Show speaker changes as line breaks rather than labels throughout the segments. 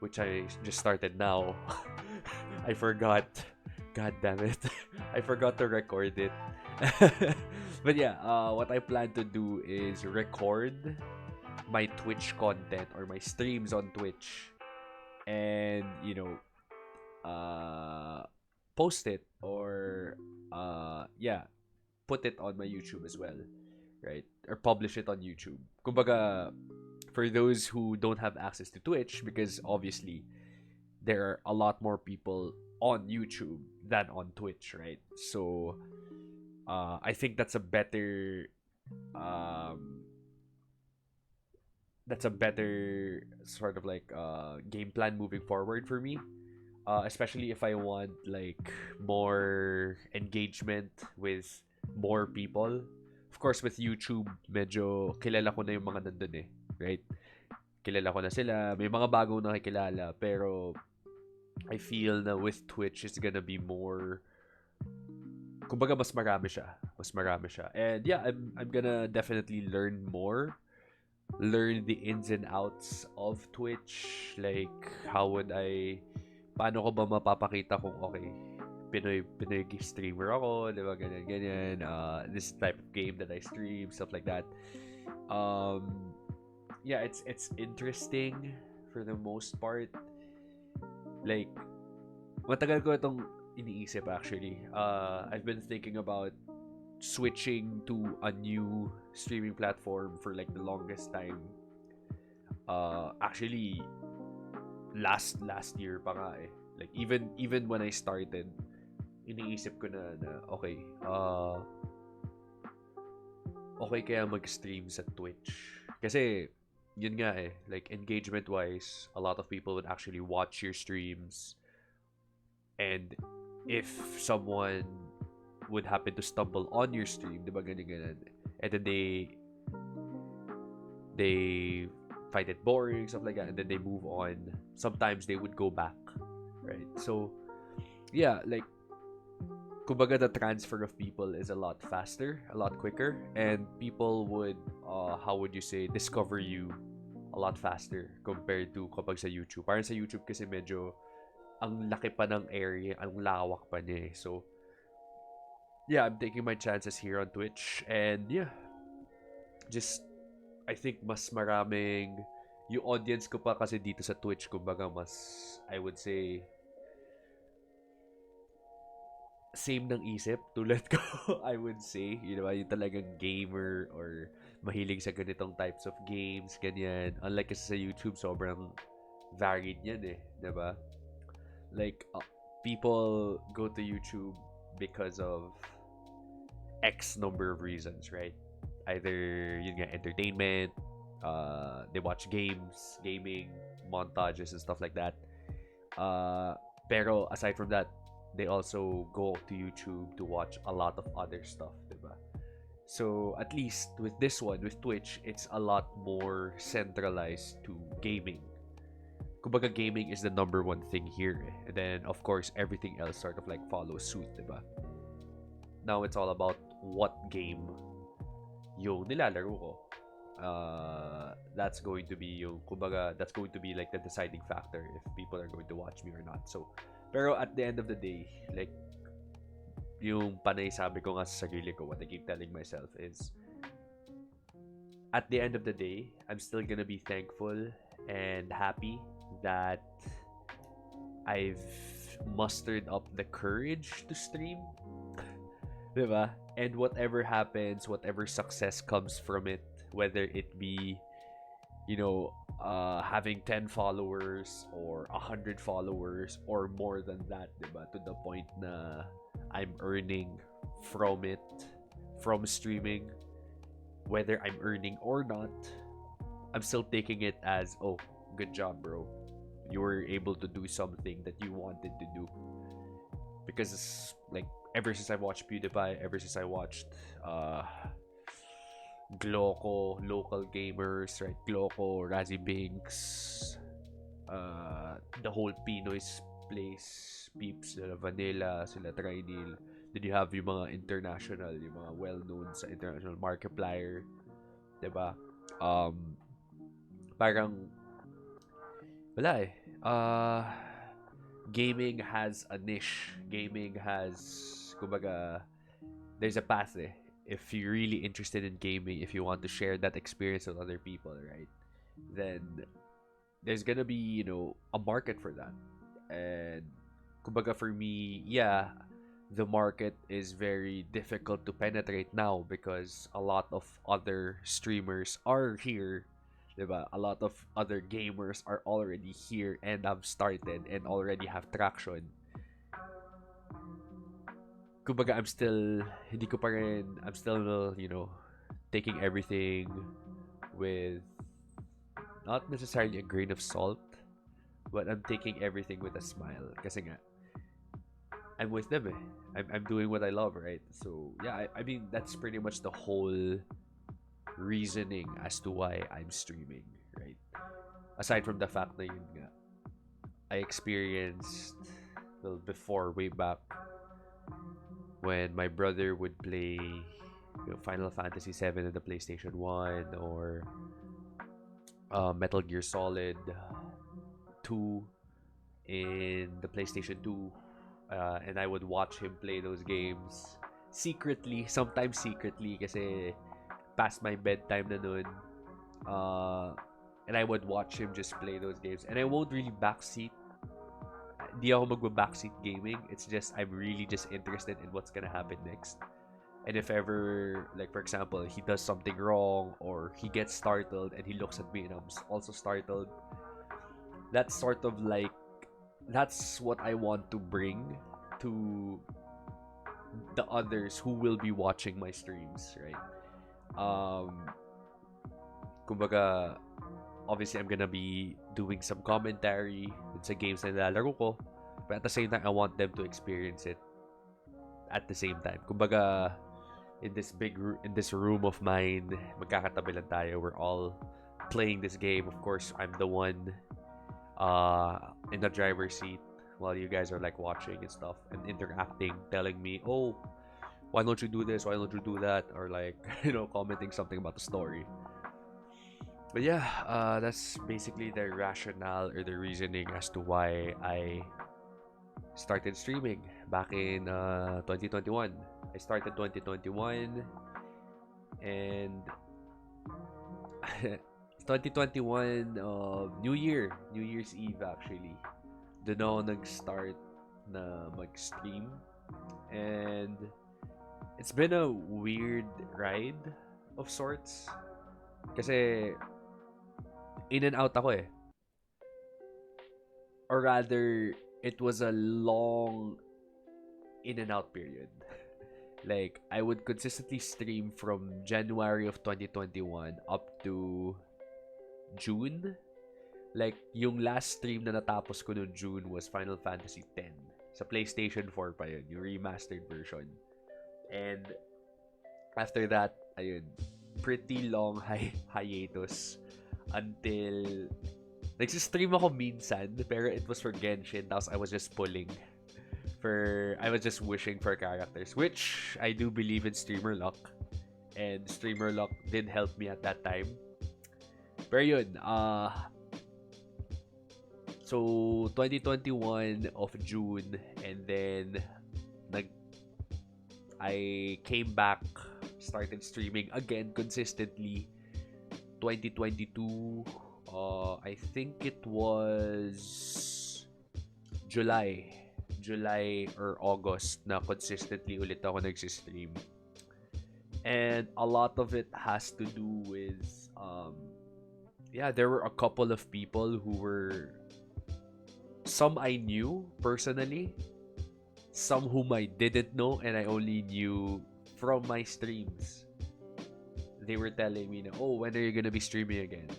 which I just started now. I forgot. God damn it. I forgot to record it. But yeah, what I plan to do is record my Twitch content or my streams on Twitch, and uh post it, or yeah, put it on my YouTube as well, right? Or publish it on YouTube. Kumbaga, for those who don't have access to Twitch, because obviously there are a lot more people on YouTube than on Twitch, right? So I think um, that's a better sort of like game plan moving forward for me. Especially if I want like more engagement with more people. Of course, with YouTube, medyo kilala ko na yung mga nandun eh, right? Kilala ko na sila, may mga bagong nakikilala, pero I feel na with Twitch is gonna be more, kumbaga mas marami siya. And yeah, I'm gonna definitely learn the ins and outs of Twitch, like how would I, paano ko ba mapapakita kung okay, Pinoy streamer ako, di ba, ganyan, ganyan, this type of game that I stream, stuff like that. Um, yeah, it's interesting for the most part. Like, matagal ko itong iniisip actually. I've been thinking about switching to a new streaming platform for like the longest time. Actually, last year pa nga eh. Like even when I started, iniisip ko na okay, okay kaya mag-stream sa Twitch. Kasi yun nga eh, like engagement wise, a lot of people would actually watch your streams, and if someone would happen to stumble on your stream, 'di ba, ganyan ganyan, and then they find it boring, stuff like that, and then they move on. Sometimes they would go back, right? So yeah, like kumbaga the transfer of people is a lot faster, a lot quicker, and people would how would you say, discover you a lot faster compared to kapag sa YouTube. Parang sa YouTube kasi medyo ang laki pa ng area, ang lawak pa niya eh. So yeah, I'm taking my chances here on Twitch, and yeah, just I think mas maraming yung audience ko pa kasi dito sa Twitch, kumbaga mas, I would say, same ng isip tulad ko. I would say, yung talagang gamer or mahilig sa ganitong types of games, ganyan. Unlike kasi sa YouTube, sobrang varied yan eh, 'di ba? Like people go to YouTube because of X number of reasons, right? Either yun nga, entertainment, they watch gaming, montages and stuff like that. Pero aside from that, they also go to YouTube to watch a lot of other stuff, diba? So at least with this one, with Twitch, it's a lot more centralized to gaming. Kumbaga gaming is the number one thing here, eh. And then of course everything else sort of like follows suit, diba? Now it's all about what game yung nilalaro ko. That's going to be yung, kumbaga, that's going to be like the deciding factor if people are going to watch me or not. So, pero at the end of the day, like, yung panay sabi ko nga sa sarili ko, what I keep telling myself is, at the end of the day, I'm still gonna be thankful and happy that I've mustered up the courage to stream. Diba? And whatever happens, whatever success comes from it, whether it be, having 10 followers or 100 followers or more than that, diba? To the point na I'm earning from it, from streaming, whether I'm earning or not, I'm still taking it as, oh, good job, bro. You were able to do something that you wanted to do. Because it's like, ever since I watched PewDiePie, ever since I watched Gloco, local gamers, right? Gloco, Razzie Binks, the whole Pinoy's place, Peeps, sila Vanilla, sila Trinil. Then you have yung mga international, yung mga well-known sa international Markiplier, diba? Parang, wala eh. Uh, gaming has a niche. Gaming has, kumbaga, there's a path eh. If you're really interested in gaming, if you want to share that experience with other people, right? Then there's gonna be, a market for that. And kumbaga for me, yeah, the market is very difficult to penetrate now because a lot of other streamers are here. Diba? A lot of other gamers are already here and have started and already have traction. Kumbaga, hindi ko pa rin, I'm still, taking everything with not necessarily a grain of salt, but I'm taking everything with a smile. Kasi nga, I'm with them eh. I'm doing what I love, right? So, yeah, I mean, that's pretty much the whole reasoning as to why I'm streaming, right? Aside from the fact na yun nga, I experienced, well, before, way back, when my brother would play Final Fantasy 7 in the PlayStation 1 or Metal Gear Solid 2 in the PlayStation 2, and I would watch him play those games secretly, sometimes secretly kasi past my bedtime na nun. And I would watch him just play those games. And I won't really backseat. Hindi ako magba-backseat gaming. It's just, I'm really just interested in what's gonna happen next. And if ever, like for example, he does something wrong or he gets startled and he looks at me and I'm also startled, that's sort of like, that's what I want to bring to the others who will be watching my streams, right? Um, kumbaga, obviously I'm gonna be doing some commentary sa games na nilalaro ko, but at the same time I want them to experience it at the same time. Kumbaga, in this room of mine, magkakatabi lang tayo. We're all playing this game. Of course, I'm the one in the driver's seat while you guys are like watching and stuff and interacting, telling me, "Oh, why don't you do this? Why don't you do that?" Or like, commenting something about the story. But yeah, that's basically the rationale or the reasoning as to why I started streaming back in 2021. I started 2021 and 2021 New Year's Eve actually. Doon ako nag-start na mag-stream and it's been a weird ride of sorts kasi in and out ako eh. Or rather, it was a long in and out period. Like, I would consistently stream from January of 2021 up to June. Like, yung last stream na natapos ko noong June was Final Fantasy X. Sa PlayStation 4 pa yun, yung remastered version. And after that, ayun, pretty long hiatus until nagsistream ako minsan, pero it was for Genshin, tapos I was just I was just wishing for characters, which I do believe in streamer luck, and streamer luck did help me at that time. Pero yun, so 2021 of June, and then I came back, started streaming again consistently 2022. I think it was July or August na consistently ulit ako nagsistream. And a lot of it has to do with there were a couple of people who were, some I knew personally, some whom I didn't know and I only knew from my streams. They were telling me, "Oh, when are you gonna be streaming again?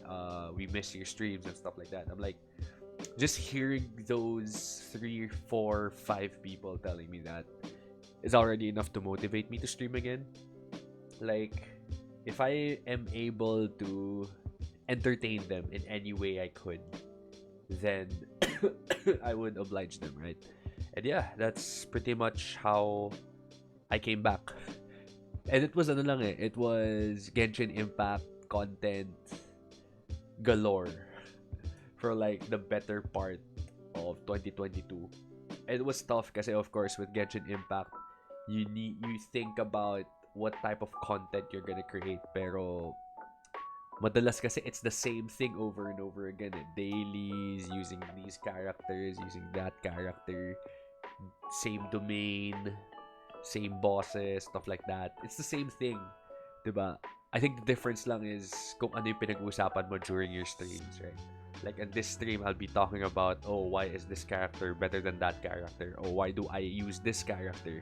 We miss your streams and stuff like that." I'm like, just hearing those 3, 4, 5 people telling me that is already enough to motivate me to stream again. Like, if I am able to entertain them in any way I could, then I would oblige them, right? And yeah, that's pretty much how I came back. And it was it was Genshin Impact content galore for like the better part of 2022. It was tough kasi of course with Genshin Impact, you think about what type of content you're gonna create, pero madalas kasi it's the same thing over and over again. Dailies, using these characters, using that character, same domain, same bosses, stuff like that. It's the same thing, 'di ba? I think the difference lang is kung ano yung pinag-uusapan mo during your streams, right? Like in this stream, I'll be talking about, oh, why is this character better than that character? Or why do I use this character?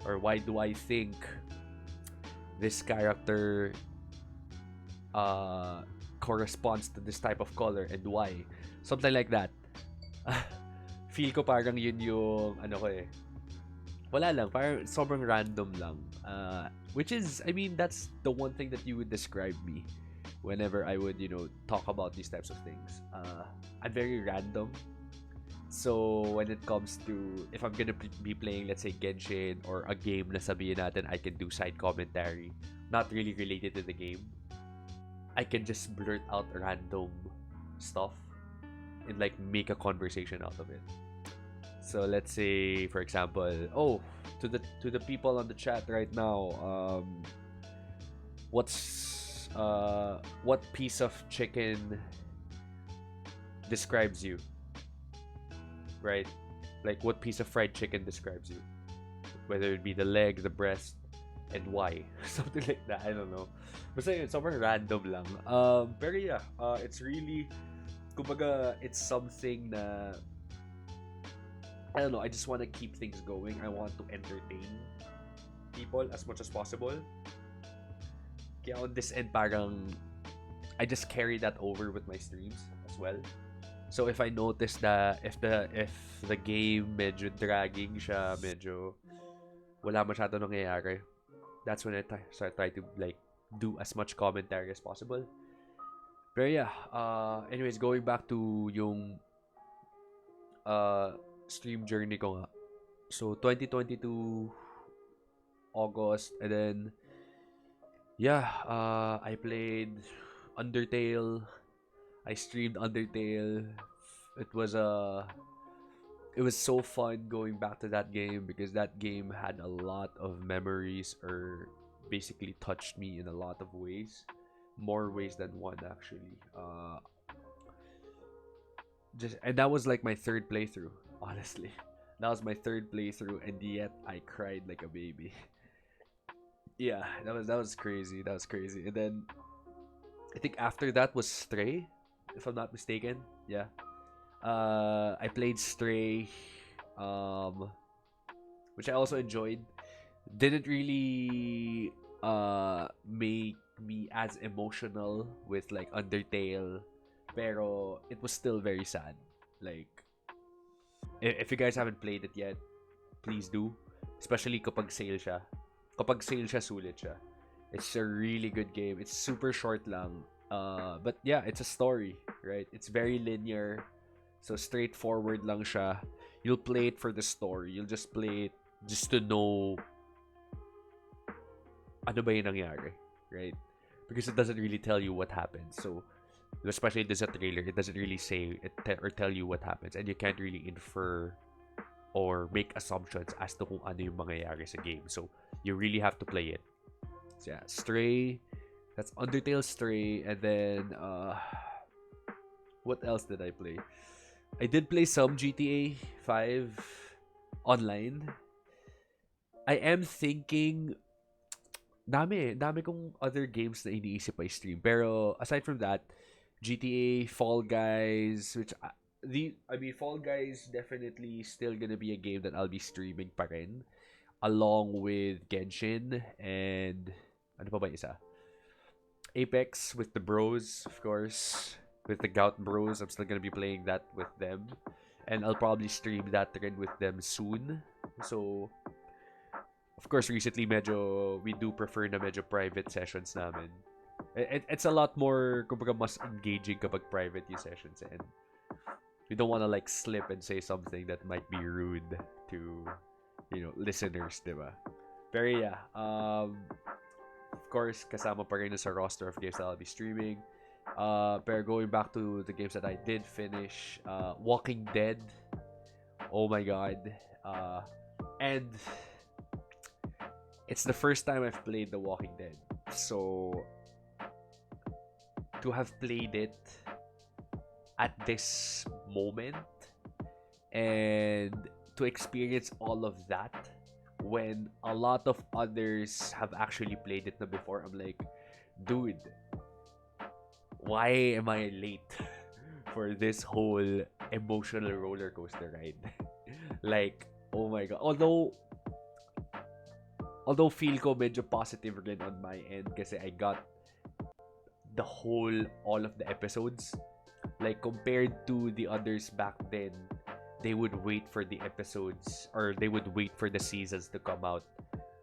Or why do I think this character uh corresponds to this type of color and why? Something like that. Feel ko parang yun yung ano ko eh. Wala lang, parang sobrang random lang. Which is, I mean, that's the one thing that you would describe me whenever I would, talk about these types of things. I'm very random. So, when it comes to, if I'm gonna be playing, let's say, Genshin or a game na sabihin natin, I can do side commentary, not really related to the game. I can just blurt out random stuff and like make a conversation out of it. So let's say, for example, oh, to the people on the chat right now, what piece of chicken describes you, right? Like what piece of fried chicken describes you, whether it be the leg, the breast, and why, something like that. I don't know. Basta yun, sobrang random lang. Pero yeah, it's really, kumbaga, it's something na I don't know, I just want to keep things going. I want to entertain people as much as possible. Kaya on this end, parang I just carry that over with my streams as well. So if I notice that if the game medyo dragging siya, medyo wala masyado nangyayari, that's when I try to like do as much commentary as possible. Pero yeah, anyways, going back to yung stream journey ko nga. So 2022 August, and then yeah, I played Undertale. I streamed Undertale. It was so fun going back to that game because that game had a lot of memories, or basically touched me in a lot of ways, more ways than one actually. And that was like my third playthrough, honestly. That was my third playthrough, and yet I cried like a baby. Yeah, that was crazy. That was crazy. And then I think after that was Stray, if I'm not mistaken. Yeah. I played Stray, which I also enjoyed. Didn't really make me as emotional with like Undertale, pero it was still very sad. Like, if you guys haven't played it yet, please do. Especially kapag sale siya. Kapag sale siya, sulit siya. It's a really good game. It's super short lang. But yeah, it's a story, right? It's very linear. So straightforward lang siya. You'll play it for the story. You'll just play it just to know ano ba yung nangyari, right? Because it doesn't really tell you what happens. So, especially if there's a trailer, it doesn't really say or tell you what happens, and you can't really infer or make assumptions as to kung ano yung mangyayari sa game. So, you really have to play it. So, yeah, Stray. That's Undertale, Stray, and then what else did I play? I did play some GTA 5 online. I am thinking dami kong other games na iniisip I stream. Pero aside from that, GTA, Fall Guys, which Fall Guys definitely still gonna be a game that I'll be streaming pa rin, along with Genshin and ano pa ba isa? Apex with the bros, of course. With the Gout Bros, I'm still gonna be playing that with them, and I'll probably stream that rin with them soon. So, of course, recently we do prefer na medyo private sessions namin. It's a lot more, kumbaga, mas engaging kapag private yung sessions, and we don't want to like slip and say something that might be rude to listeners, diba? Pero yeah, of course, kasama pa rin sa roster of games that I'll be streaming. Pero going back to the games that I did finish, Walking Dead, Oh my god. And it's the first time I've played The Walking Dead. So to have played it at this moment and to experience all of that when a lot of others have actually played it na before, I'm like, dude, why am I late for this whole emotional roller coaster ride? Like, oh my god. Although feel ko medyo positive rin on my end kasi I got all of the episodes. Like, compared to the others back then, they would wait for the episodes or they would wait for the seasons to come out.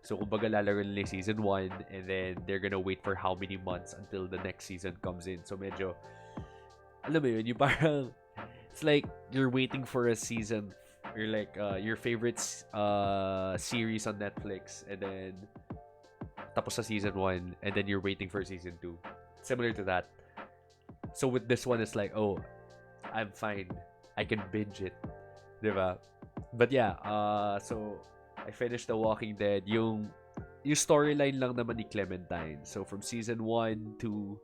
So, kumbaga lalaro nila yung season 1 and then they're gonna wait for how many months until the next season comes in. So, medyo, alam mo yun, yung parang, it's like you're waiting for a season. You're like, your favorite series on Netflix and then tapos sa season 1 and then you're waiting for season 2. Similar to that. So with this one, it's like, oh, I'm fine. I can binge it. Diba? But yeah, so I finished The Walking Dead. Yung storyline lang naman ni Clementine. So from season 1 to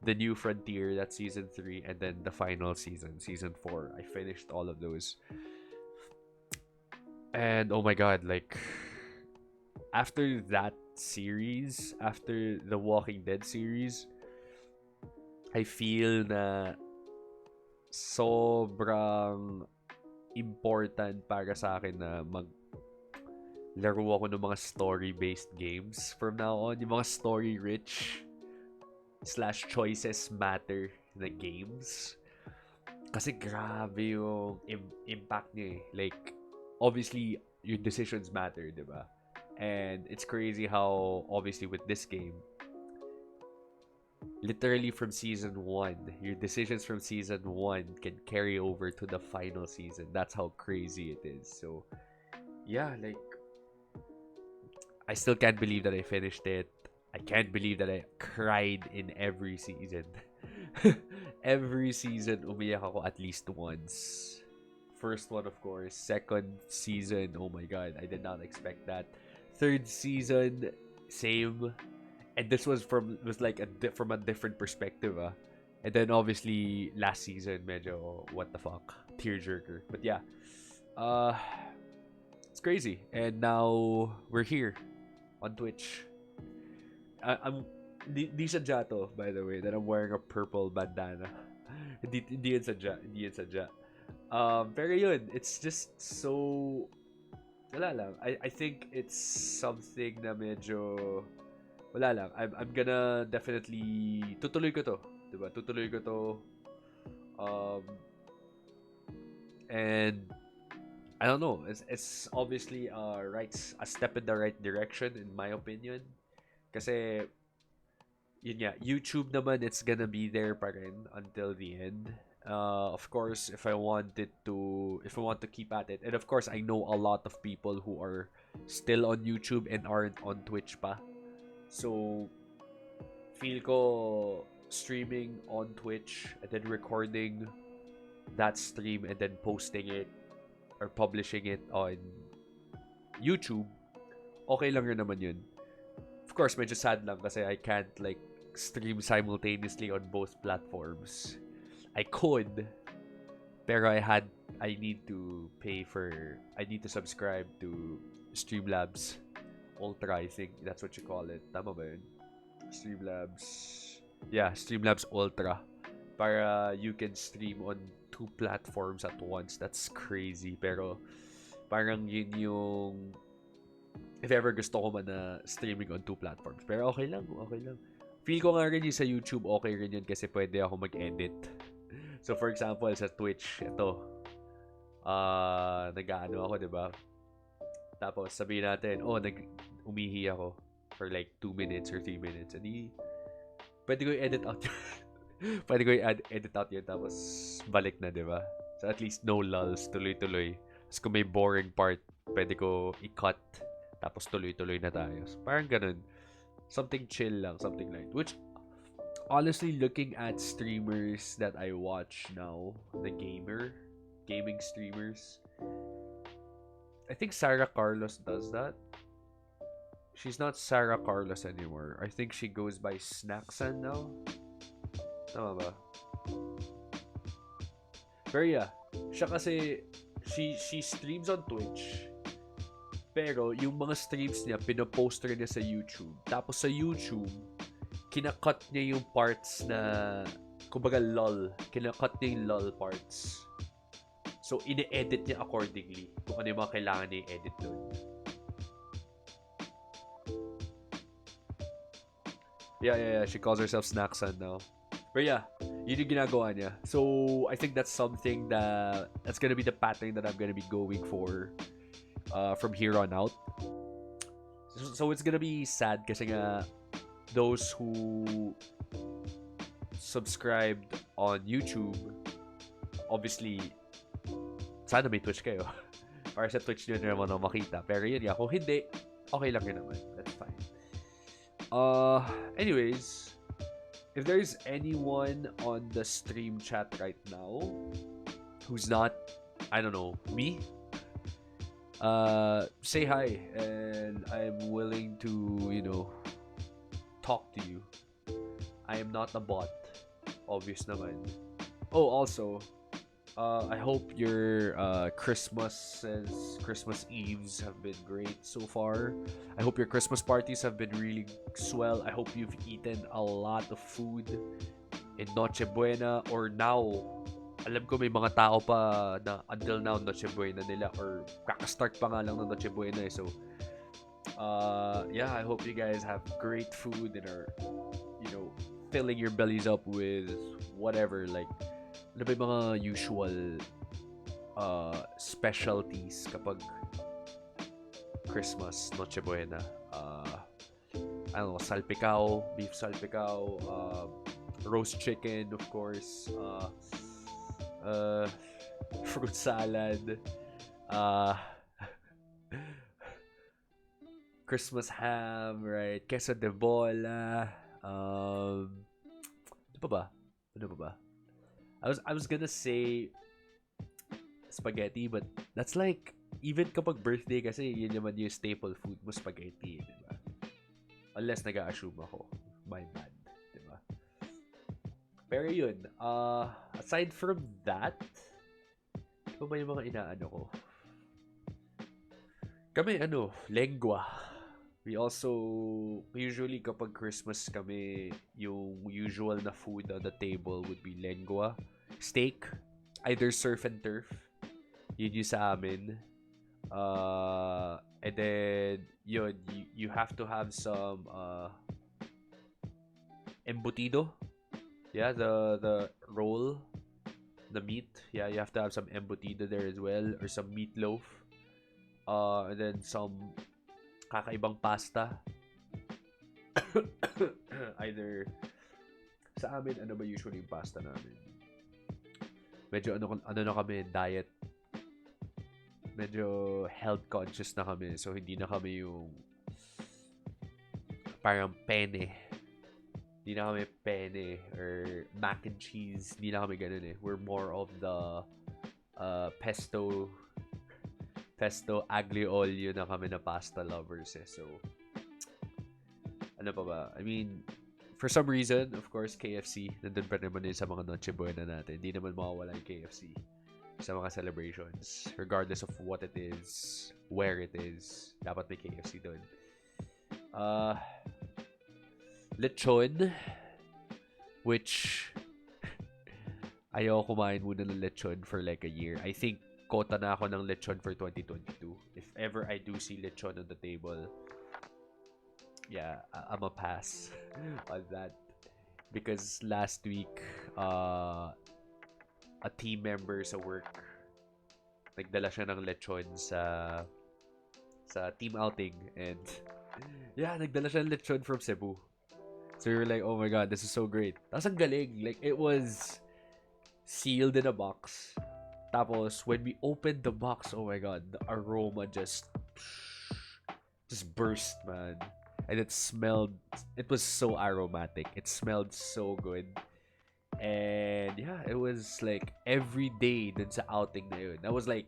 The New Frontier, that's season 3, and then the final season 4. I finished all of those. And oh my god, like after that series, after the Walking Dead series, I feel na sobrang important para sa akin na laro ako ng mga story-based games from now on. Yung mga story-rich / choices matter na games. Kasi grabe yung impact niya eh. Like, obviously, your decisions matter, diba? And it's crazy how, obviously, with this game, literally from season 1, your decisions from season 1 can carry over to the final season. That's how crazy it is. So, yeah, like, I still can't believe that I finished it. I can't believe that I cried in every season. Every season, umiyak ako at least once. First one, of course. Second season, oh my god, I did not expect that. Third season, same. And this was from a different perspective, ah. And then obviously last season, medyo what the fuck, tearjerker. But yeah, uh, it's crazy. And now we're here on Twitch. I'm di sadya to, by the way, that I'm wearing a purple bandana. Hindi yun sadya, hindi yun sadya. Pero yun, it's just so, wala lang. I think it's something na medyo, wala lang. I'm gonna definitely, tutuloy ko to. Diba? Tutuloy ko to. Um, and, I don't know. It's obviously a step in the right direction, in my opinion. Kasi, yun nga, YouTube naman, it's gonna be there pa rin until the end. Of course, if I want to keep at it, and of course, I know a lot of people who are still on YouTube and aren't on Twitch pa. So, feel ko streaming on Twitch and then recording that stream and then posting it or publishing it on YouTube, okay lang rin naman yun. Of course, medyo sad lang kasi I can't like stream simultaneously on both platforms. I could, pero I need to subscribe to Streamlabs Ultra, I think that's what you call it. Tama ba yun? Streamlabs Ultra. Para you can stream on 2 platforms at once. That's crazy. Pero parang yun yung, if ever gusto ko man na streaming on 2 platforms. Pero okay lang. Feel ko nga rin yung sa YouTube, okay rin yun kasi pwede ako mag-edit. So for example, sa Twitch, ito, nag-ano ako, diba? Tapos sabihin natin, umihi ako for like 2 minutes or 3 minutes. And pwede ko i-edit out yun. Pwede ko i-edit out yun, tapos balik na, diba? So at least no lulls, tuloy-tuloy. Tapos kung may boring part, pwede ko i-cut, tapos tuloy-tuloy na tayo. So, parang ganun. Something chill lang, something light. Which, honestly, looking at streamers that I watch now, the gaming streamers, I think Sarah Carlos does that. She's not Sarah Carlos anymore. I think she goes by Snacksan now. Tama ba? Pero yeah, siya kasi she streams on Twitch. Pero yung mga streams niya, pinoposter niya sa YouTube. Tapos sa YouTube, kinakat niya yung parts na, kumbaga lol. Kinakat niya yung lol parts. So, ine-edit niya accordingly kung ano yung mga kailangan niya i-edit doon. Yeah. She calls herself Snacksan now. But yeah, yun yung ginagawa niya. So, I think that's something that's gonna be the pattern that I'm gonna be going for from here on out. So it's gonna be sad kasi nga those who subscribed on YouTube, obviously, sana may Twitch kayo. Para sa Twitch nyo naman ako makita. Pero yun nga, kung hindi, okay lang yun naman. That's fine. Anyways, if there's anyone on the stream chat right now who's not, I don't know, me, say hi, and I'm willing to, talk to you. I am not a bot, obvious naman. Oh, also, I hope your Christmas Eves have been great so far. I hope your Christmas parties have been really swell. I hope you've eaten a lot of food in Noche Buena, or now, alam ko may mga tao pa na until now Noche Buena nila, or kakastart pa nga lang ng Noche Buena. So, yeah, I hope you guys have great food and are, filling your bellies up with whatever, like, ano ba yung mga usual specialties kapag Christmas, Noche Buena? I don't know, salpicao, beef salpicao, roast chicken, of course, fruit salad, Christmas ham, right? Queso de bola, ano pa ba? I was gonna say spaghetti, but that's like, even kapag birthday kasi, yun naman yung staple food mo, spaghetti, di ba? Unless nag-a-assume ako. My bad, di ba? Pero yun, aside from that, ano ba yung mga inaano ko? Kami, lengua. We usually kapag Christmas kami, yung usual na food on the table would be lengua. Steak, either surf and turf. Yun yung sa amin. And then, yun, you have to have some embutido. Yeah, the roll, the meat. Yeah, you have to have some embutido there as well, or some meatloaf. And then some kakaibang pasta. Either, sa amin, ano ba usually yung pasta namin? Medyo ano na kami, diet. Medyo health conscious na kami. So, hindi na kami yung parang penne. Hindi na kami penne or mac and cheese. Hindi na kami ganun eh. We're more of the pesto aglio olio na kami na pasta lovers eh. So, ano pa ba? I mean, for some reason, of course, KFC. Nandun pa naman din sa mga Noche Buena natin. Hindi naman mawawala yung KFC sa mga celebrations. Regardless of what it is, where it is, dapat may KFC doon. Lechon, which ayaw kumain muna ng lechon for like a year. I think kota na ako ng lechon for 2022. If ever I do see lechon on the table, yeah, I'm a pass on that. Because last week, a team member sa work, nagdala siya ng lechon sa team outing. And yeah, nagdala siya ng lechon from Cebu. So we were like, oh my god, this is so great. Tapos ang galing. Like, it was sealed in a box. Tapos, when we opened the box, oh my god, the aroma just burst, man. And it was so aromatic. It smelled so good. And yeah, it was like every day dun sa outing na yun. That was like,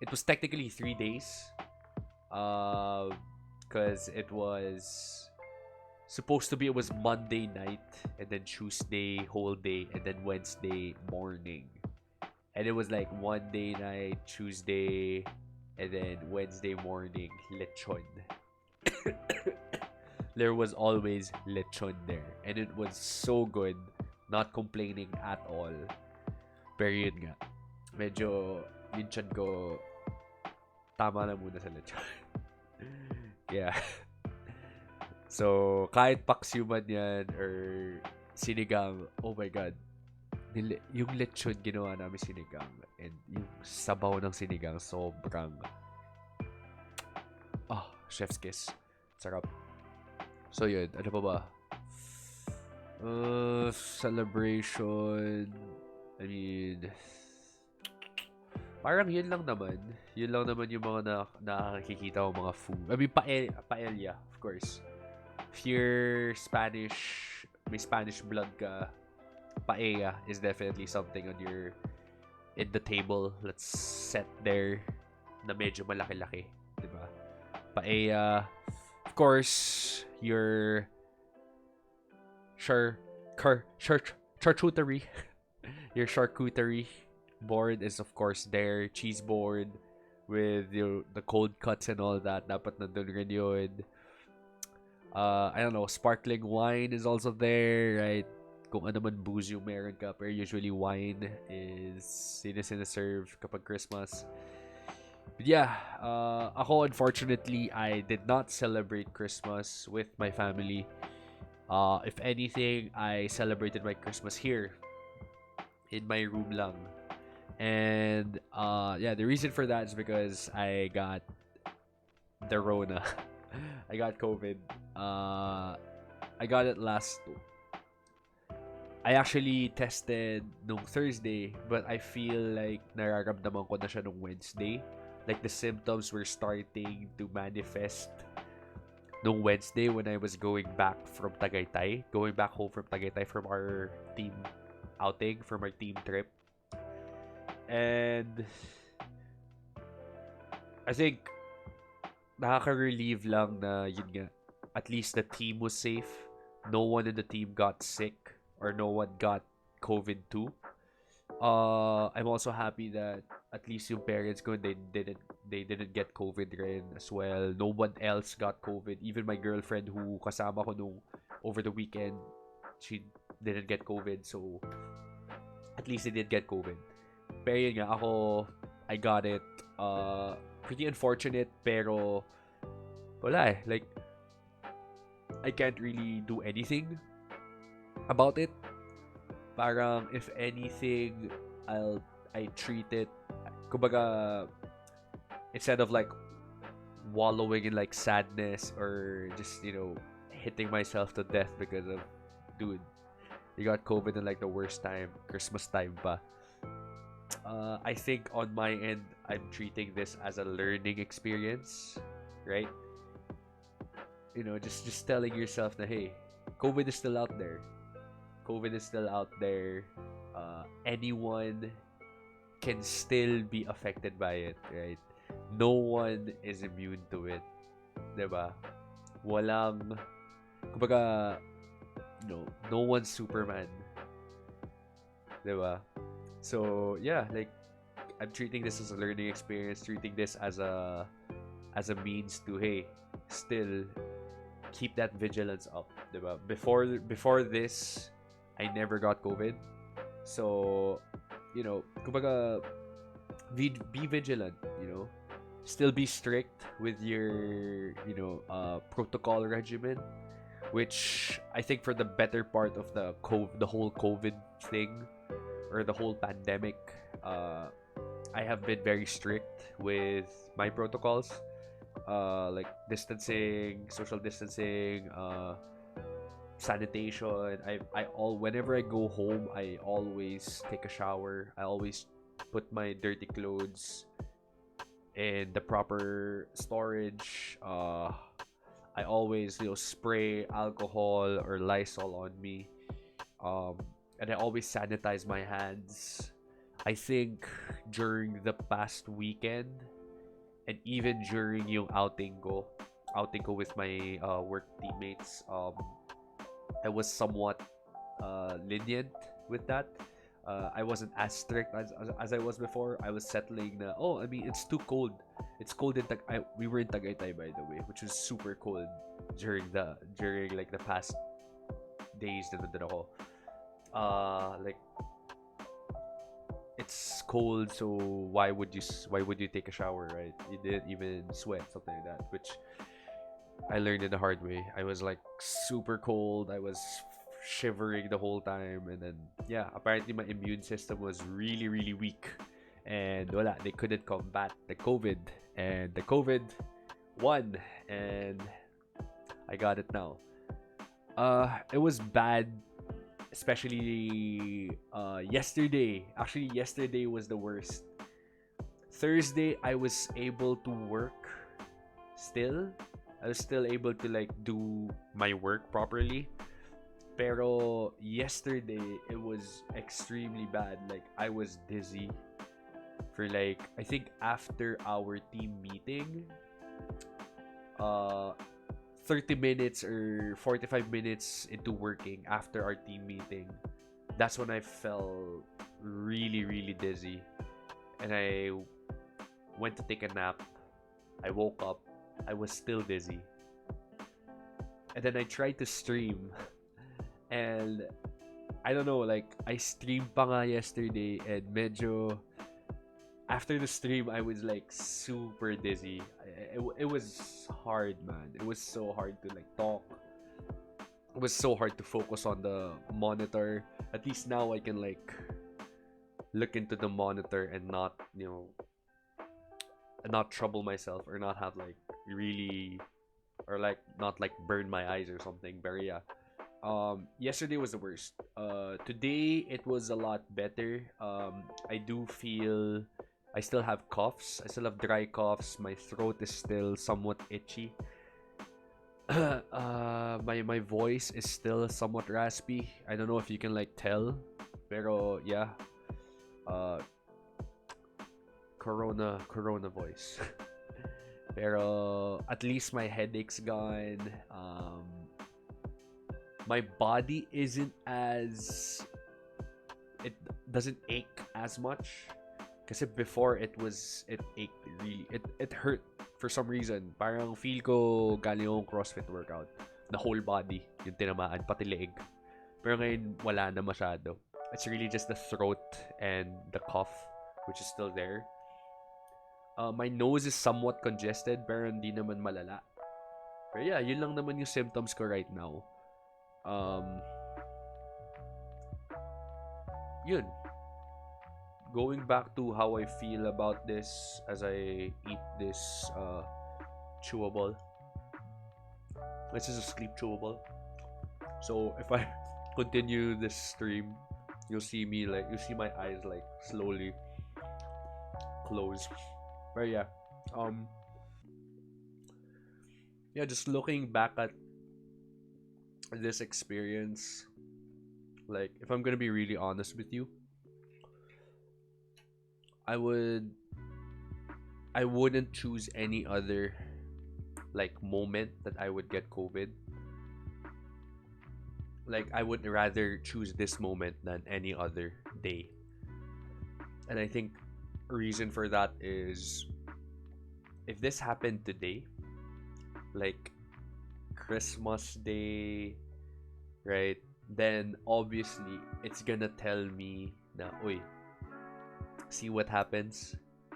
it was technically 3 days. Because it was supposed to be, it was Monday night, and then Tuesday whole day, and then Wednesday morning. And it was like one day night, Tuesday, and then Wednesday morning, lechon. There was always lechon there. And it was so good. Not complaining at all. Pero yun nga. Medyo, yung chan ko, tama na muna sa lechon. Yeah. So, kahit paksiw man yan, or sinigang, oh my God. Yung lechon ginawa namin sinigang, and yung sabaw ng sinigang, sobrang, chef's kiss. Sarap. So yun, ano pa ba? Celebration. I mean, parang yun lang naman. Yun lang naman yung mga nakikita ko mga food. I mean, paella, of course. If you're Spanish, may Spanish blood ka, paella is definitely something in the table. Let's set there na medyo malaki-laki. Diba? Paella. Of course, your charcuterie. Your charcuterie board is of course there. Cheese board with the cold cuts and all that. Dapat nandun rin yun. I don't know, sparkling wine is also there, right? Kung ano man booze yung meron ka, pero usually wine is sinaserve kapag Christmas. But yeah, ako unfortunately, I did not celebrate Christmas with my family. If anything, I celebrated my Christmas here in my room lang. And yeah, the reason for that is because I got the Rona. I got COVID. I got it I actually tested nung Thursday, but I feel like nararamdaman ko na siya nung Wednesday. Like the symptoms were starting to manifest nung Wednesday when I was going back home from Tagaytay from our team outing, from our team trip. And I think nakaka-relieve lang na yun nga, at least the team was safe. No one in the team got sick or no one got COVID too. I'm also happy that at least yung parents ko, they didn't get COVID rin as well. No one else got COVID. Even my girlfriend who kasama ko nung over the weekend, she didn't get COVID. So at least they did get COVID. Pero yun nga, ako, I got it. Pretty unfortunate, pero wala eh. Like, I can't really do anything about it. Parang, if anything, I treat it, kumbaga, instead of like wallowing in like sadness or just, hitting myself to death because of, dude, you got COVID in like the worst time, Christmas time pa. I think on my end, I'm treating this as a learning experience, right? Just telling yourself that, hey, COVID is still out there. COVID is still out there. Anyone can still be affected by it, right? No one is immune to it. Diba? Walang, kumbaga, no one's Superman. Diba? So, yeah, like, I'm treating this as a learning experience, treating this as a means to, hey, still keep that vigilance up, diba? Before this, I never got COVID. So, kumbaga, be vigilant, Still be strict with your, protocol regimen, which I think for the better part of the whole COVID thing, or the whole pandemic, I have been very strict with my protocols, like distancing, social distancing, sanitation. Whenever I go home, I always take a shower. I always put my dirty clothes in the proper storage. I always spray alcohol or Lysol on me. And I always sanitize my hands. I think during the past weekend, And even during yung outing ko with my work teammates, I was somewhat lenient with that. I wasn't as strict as I was before. I was settling na, oh, I mean, it's too cold. It's cold in we were in Tagaytay, by the way, which was super cold during like the past days na nandun ako. Like, it's cold, so why would you take a shower, right? You didn't even sweat, something like that, which I learned it the hard way. I was like super cold. I was shivering the whole time, and then yeah, apparently my immune system was really really weak, and wala, they couldn't combat the COVID, and the COVID won, and I got it now. It was bad, especially yesterday. Actually, yesterday was the worst. Thursday, I was able to work still. I was still able to like do my work properly. Pero yesterday, it was extremely bad. Like, I was dizzy for like, I think after our team meeting, uh 30 minutes or 45 minutes into working after our team meeting, that's when I felt really, really dizzy. And I went to take a nap. I woke up. I was still dizzy. And then I tried to stream. And I don't know, like, I streamed pa nga yesterday, and medyo after the stream, I was like super dizzy. It was hard, man. It was so hard to like talk. It was so hard to focus on the monitor. At least now I can like look into the monitor and not, not trouble myself, or not have like really, or like not like burn my eyes or something. But yeah, yesterday was the worst. Today it was a lot better. I do feel I still have coughs. I still have dry coughs. My throat is still somewhat itchy. My voice is still somewhat raspy. I don't know if you can like tell, pero yeah. Uh, corona voice. Pero at least my headache's gone. My body isn't as, it doesn't ache as much. Kasi before it ached really. It hurt for some reason. Parang feel ko galing yung CrossFit workout. The whole body, yung tinamaan, pati leeg. Pero ngayon, wala na masyado. It's really just the throat and the cough, which is still there. My nose is somewhat congested, pero hindi naman malala. Pero yeah, yun lang naman yung symptoms ko right now. Yun. Going back to how I feel about this as I eat this chewable. This is a sleep chewable. So if I continue this stream, you'll see my eyes like slowly close. But yeah, yeah, just looking back at this experience, like, if I'm gonna be really honest with you, I wouldn't choose any other like moment that I would get COVID. Like, I would rather choose this moment than any other day. And I think a reason for that is, if this happened today, like Christmas Day, right? Then obviously it's gonna tell me na, oy, see what happens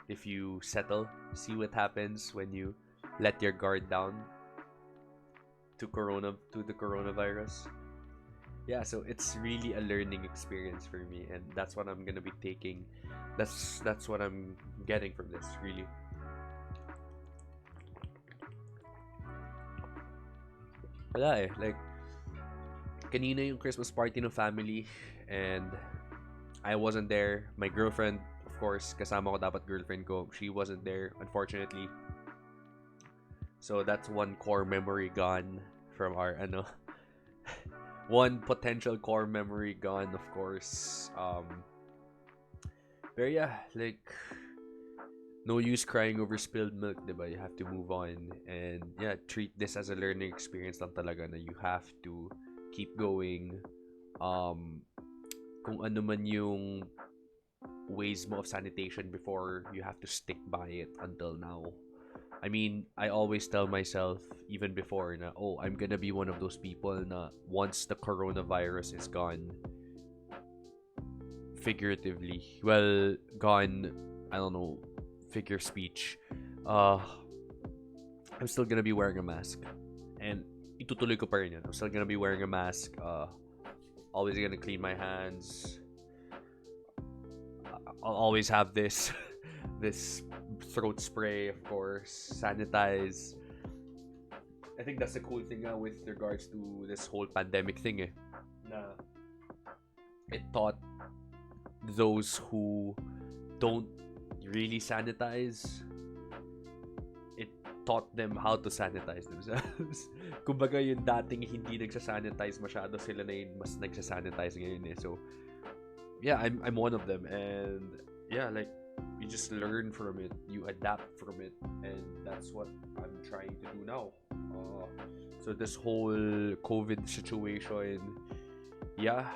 if you settle. See what happens when you let your guard down to the coronavirus. Yeah, so it's really a learning experience for me, and that's what I'm gonna be taking. That's what I'm getting from this, really. Wala eh, like, kanina yung Christmas party ng family, and I wasn't there. My girlfriend, of course, kasama ko dapat girlfriend ko, she wasn't there, unfortunately. So that's one core memory gone from our one potential core memory gone, of course. But yeah, like, no use crying over spilled milk, diba? You have to move on. And yeah, treat this as a learning experience lang talaga na you have to keep going. Um, kung ano man yung ways mo of sanitation before, you have to stick by it until now. I mean, I always tell myself, even before, na, oh, I'm gonna be one of those people na once the coronavirus is gone, figuratively, well, gone, I don't know, figure speech, uh, I'm still gonna be wearing a mask. And itutuloy ko pa rin yun. I'm still gonna be wearing a mask, always gonna clean my hands. I'll always have this this throat spray, of course, sanitize. I think that's the cool thing with regards to this whole pandemic thing na it taught those who don't really sanitize, it taught them how to sanitize themselves. Kumbaga yung dating hindi nagsasanitize masyado, sila na yung mas nagsasanitize ngayon So yeah, I'm one of them, and yeah, like, you just learn from it, you adapt from it, and that's what I'm trying to do now. So this whole COVID situation, yeah,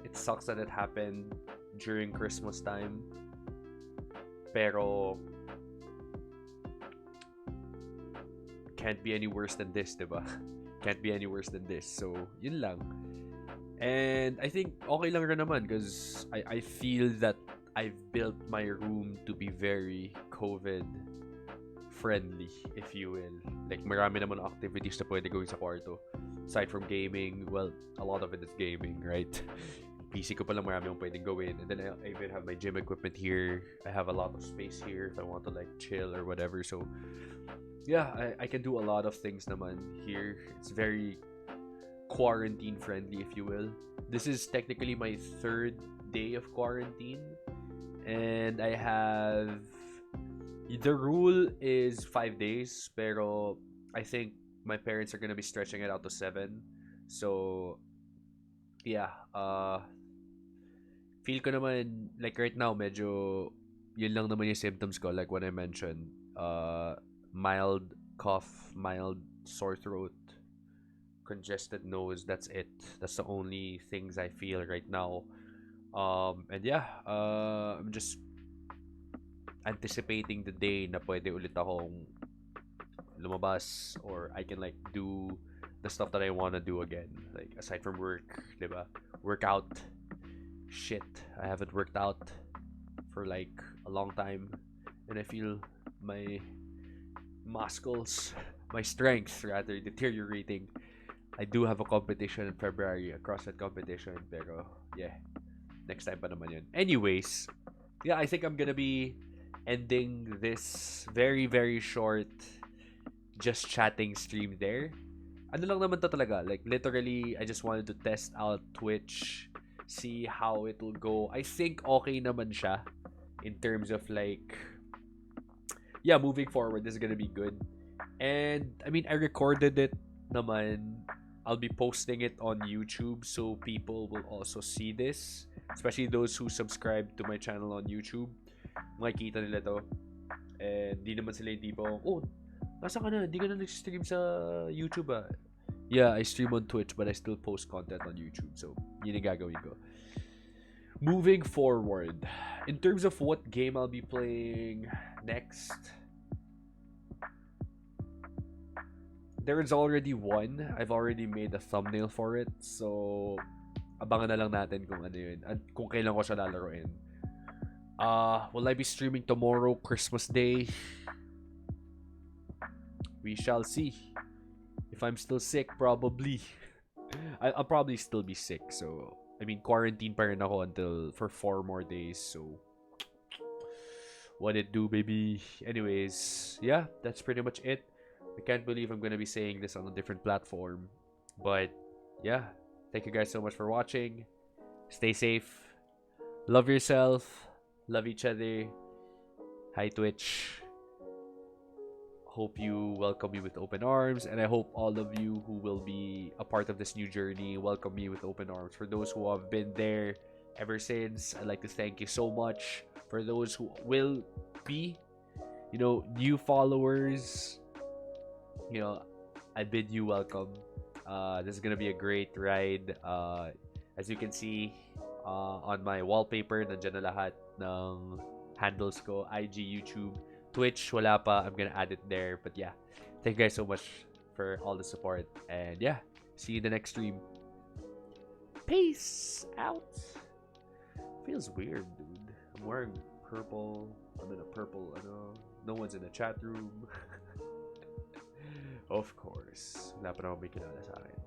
it sucks that it happened during Christmas time, pero can't be any worse than this, diba? Can't be any worse than this. So yun lang. And I think okay lang rin naman because I feel that I've built my room to be very COVID friendly, if you will. Like, marami naman activities na pwede gawin sa kwarto. Aside from gaming, well, a lot of it is gaming, right? PC ko palang marami akong pwedeng gawin. And then I even have my gym equipment here. I have a lot of space here if I want to like chill or whatever. So, yeah, I can do a lot of things naman here. It's very quarantine friendly, if you will. This is technically my third day of quarantine, and I have, the rule is 5 days, pero I think my parents are gonna be stretching it out to 7. So yeah, feel ko naman like right now medyo yun lang naman yung symptoms ko, like what I mentioned, mild cough, mild sore throat, congested nose. That's it. That's the only things I feel right now. And yeah, I'm just anticipating the day na pwede ulit akong lumabas, or I can like do the stuff that I want to do again, like aside from work, diba? Workout. Shit, I haven't worked out for like a long time, and I feel my muscles, my strength rather, deteriorating. I do have a competition in February, a CrossFit competition, pero yeah, next time pa naman yun. Anyways, yeah, I think I'm gonna be ending this very, very short just chatting stream there. Ano lang naman to talaga, like literally, I just wanted to test out Twitch, see how it'll go. I think okay naman siya in terms of like, yeah, moving forward, this is gonna be good. And I mean, I recorded it naman. I'll be posting it on YouTube so people will also see this, especially those who subscribe to my channel on YouTube. Makikita nila to. And di naman sila yung tipo, oh, nasa ka na? Di ka na nag-stream sa YouTube ah. Yeah, I stream on Twitch, but I still post content on YouTube. So, yun yung gagawin ko. Moving forward, in terms of what game I'll be playing next, there is already one. I've already made a thumbnail for it. So, abangan na lang natin kung ano yun. At kung kailan ko siya lalaroin. Will I be streaming tomorrow, Christmas Day? We shall see. If I'm still sick, probably. I'll probably still be sick. So, I mean, quarantine pa rin ako for 4 more days. So, what it do, baby? Anyways, yeah, that's pretty much it. I can't believe I'm gonna be saying this on a different platform. But, yeah, thank you guys so much for watching. Stay safe. Love yourself. Love each other. Hi, Twitch. Hope you welcome me with open arms, and I hope all of you who will be a part of this new journey welcome me with open arms. For those who have been there ever since, I'd like to thank you so much. For those who will be, New followers, you know, I bid you welcome. This is gonna be a great ride. As you can see, on my wallpaper, nandiyan na lahat ng handles ko, IG, YouTube, Twitch, wala pa. I'm gonna add it there. But yeah, thank you guys so much for all the support. And yeah, see you in the next stream. Peace out. Feels weird, dude. I'm wearing purple. I'm in a purple, no one's in the chat room. Of course. Wala pa naman may kilala sa akin.